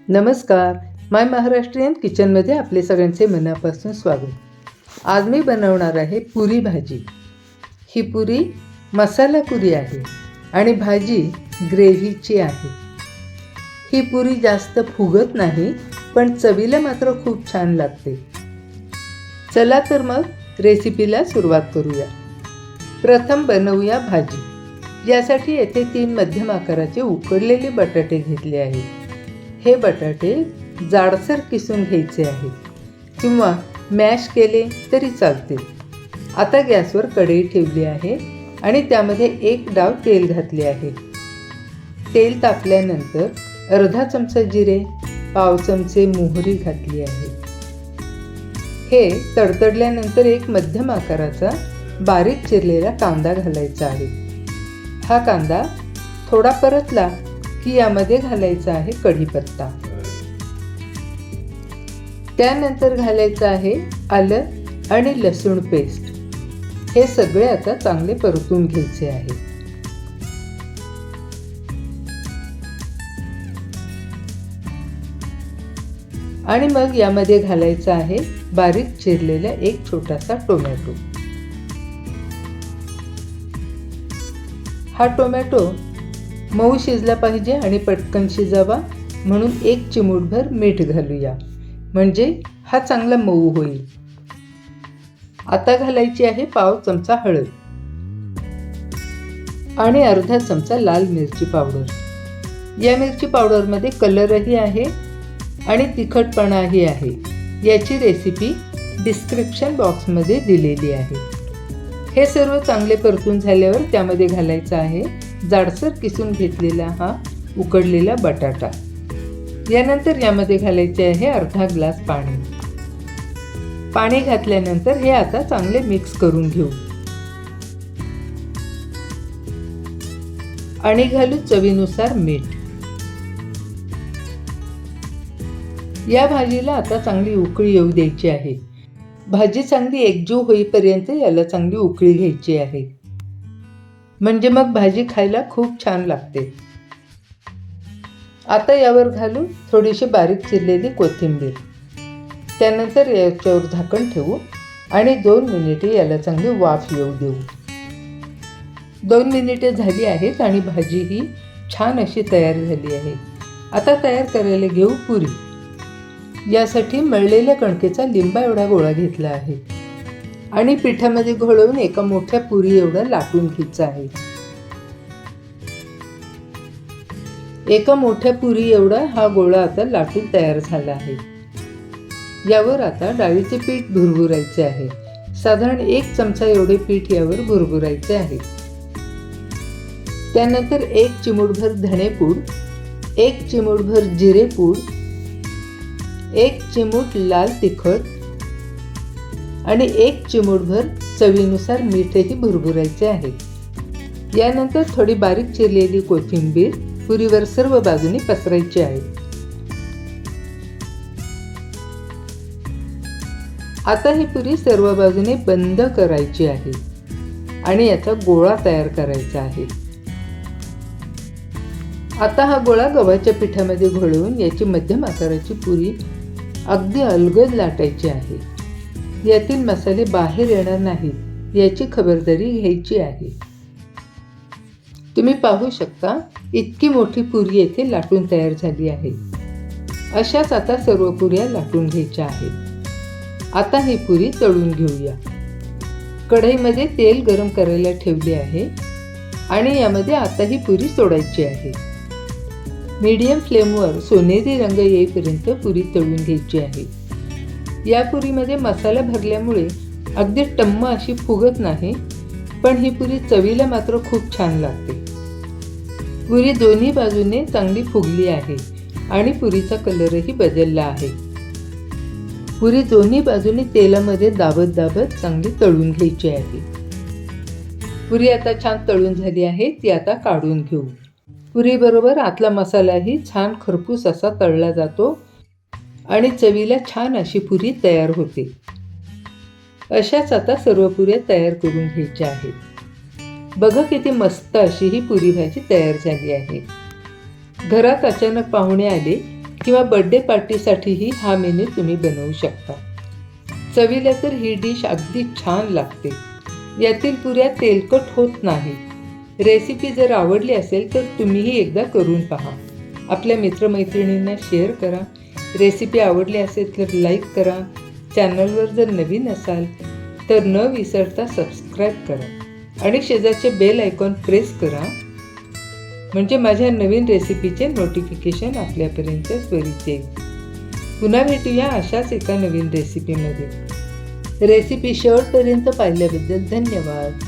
नमस्कार, माय महाराष्ट्रीयन किचनमध्ये आपले सगळ्यांचे मनापासून स्वागत। आज मी बनवणार आहे पुरी भाजी। ही पुरी मसाला पुरी आहे आणि भाजी ग्रेव्हीची आहे। ही पुरी जास्त फुगत नाही, पण चवीला मात्र खूप छान लागते। चला तर मग रेसिपीला सुरुवात करूया। प्रथम बनवूया भाजी। यासाठी येथे 3 मध्यम आकाराचे उकडलेले बटाटे घेतले आहेत। हे बटाटे जाडसर किसून घ्यायचे आहेत किंवा मॅश केले तरी चालतील। आता गॅसवर कढई ठेवली आहे आणि त्यामध्ये 1 डाव तेल घातले आहे। तेल तापल्यानंतर अर्धा चमचा जिरे, पाव चमचे मोहरी घातली आहे। हे तडतडल्यानंतर 1 मध्यम आकाराचा बारीक चिरलेला कांदा घालायचा आहे। हा कांदा थोडा परतला की यामध्ये घालायचा आहे कढीपत्ता। त्यानंतर घालायचं आहे आलं आणि लसूण पेस्ट। हे सगळे आता चांगले परतून घ्यायचे आहे। आणि मग यामध्ये घालायचा आहे बारीक चिरलेला 1 छोटासा टोमॅटो। हा टोमॅटो मऊ शिजला पाहिजे आणि पटकन शिजावा म्हणून 1 चिमूटभर मीठ घालूया, म्हणजे हा चांगला मऊ होईल। आता घालायची आहे पाव चमचा हळद आणि अर्धा चमचा लाल मिरची पावडर। या मिरची पावडरमध्ये कलरही आहे आणि तिखटपणाही आहे। याची रेसिपी डिस्क्रिप्शन बॉक्समध्ये दिलेली आहे। हे सर्व चांगले परतून झाल्यावर त्यामध्ये घालायचा आहे जाडसर किसून घेतलेला हा उकडलेला बटाटा। यानंतर यामध्ये घालायचे आहे अर्धा ग्लास पाणी। पाणी घातल्यानंतर हे आता चांगले मिक्स करून घेऊ आणि घालू चवीनुसार मीठ। या भाजीला आता चांगली उकळी येऊ द्यायची आहे। भाजी चांगली एकजीव होईपर्यंत याला चांगली उकळी घ्यायची आहे, म्हणजे मग भाजी खायला खूप छान लागते। आता यावर घालू थोडीशी बारीक चिरलेली कोथिंबीर। त्यानंतर याच्यावर झाकण ठेवू आणि 2 मिनिटे याला चांगली वाफ येऊ देऊ। 2 मिनिटे झाली आहेत आणि भाजी ही छान अशी तयार झाली आहे। आता तयार करायला घेऊ पुरी। यासाठी मळलेल्या कणकेचा लिंबा एवढा गोळा घेतला आहे आणि पिठामध्ये घोळवून एका मोठ्या पुरी एवढा लाटून घ्यायचा आहे। एका मोठ्या पुरी एवढा हा गोळा आता लाटून तयार झाला आहे। यावर आता डाळीचे पीठ भुरभुरायचे आहे। साधारण 1 चमचा एवढे पीठ यावर भुरभुरायचे आहे। त्यानंतर 1 चिमूटभर धणेपूड, 1 चिमूटभर जिरेपूड, 1 चिमूट लाल तिखट आणि 1 चिमूटभर चवीनुसार मीठही भुरभुरायचे आहे। यानंतर थोडी बारीक चिरलेली कोथिंबीर पुरीवर सर्व बाजूनी पसरायची आहे। आता ही पुरी सर्व बाजूने बंद करायची आहे आणि याचा गोळा तयार करायचा आहे। आता हा गोळा गव्हाच्या पिठामध्ये घोळवून याची मध्यम आकाराची पुरी अगदी अलगद लाटायची आहे। यातील मसाले बाहेर येणार नाहीत याची खबरदारी घ्यायची आहे। तुम्ही पाहू शकता इतकी मोठी पुरी येथे लाटून तयार झाली आहे। अशाच आता सर्व पुऱ्या लाटून घ्यायच्या आहेत। आता ही पुरी तळून घेऊया। कढईमध्ये तेल गरम करायला ठेवले आहे आणि यामध्ये आता ही पुरी सोडायची आहे। मीडियम फ्लेमवर सोनेरी रंग येईपर्यंत पुरी तळून घ्यायची आहे। या पुरीमध्ये मसाला भरल्यामुळे अगदी टम्म अशी फुगत नाही, पण ही पुरी चवीला मात्र खूप छान लागते। पुरी दोन्ही बाजूने चांगली फुगली आहे आणि पुरीचा कलरही बदलला आहे। पुरी दोन्ही बाजूने तेलामध्ये दाबत दाबत चांगली तळून घ्यायची आहे। पुरी आता छान तळून झाली आहे, ती आता काढून घेऊ। पुरीबरोबर आतला मसालाही छान खरपूस असा तळला जातो आणि चवीला छान अशी पुरी तयार होते। अशाच आता सर्व पुऱ्या तयार करून घ्यायच्या आहेत। बघा किती मस्त अशी ही पुरी भाजी तयार झाली आहे। घरात अचानक पाहुणे आले किंवा बर्थडे पार्टीसाठीही हा मेनू तुम्ही बनवू शकता. चवीला तर ही डिश अगदी छान लागते. यातील पुऱ्या तेलकट होत नाही. रेसिपी जर आवडली असेल तर तुम्हीही एकदा करून पहा. आपल्या मित्रमैत्रिणींना शेअर करा. रेसिपी आवडली असेल तर लाईक करा. चॅनलवर जर नवीन असाल तर न विसरता सबस्क्राईब करा आणि शेजारचे बेल आयकॉन प्रेस करा, म्हणजे माझ्या नवीन रेसिपीचे नोटिफिकेशन आपल्यापर्यंत त्वरित येईल. पुन्हा भेटूया अशाच एका नवीन रेसिपीमध्ये. रेसिपी शेवटपर्यंत पाहिल्याबद्दल धन्यवाद.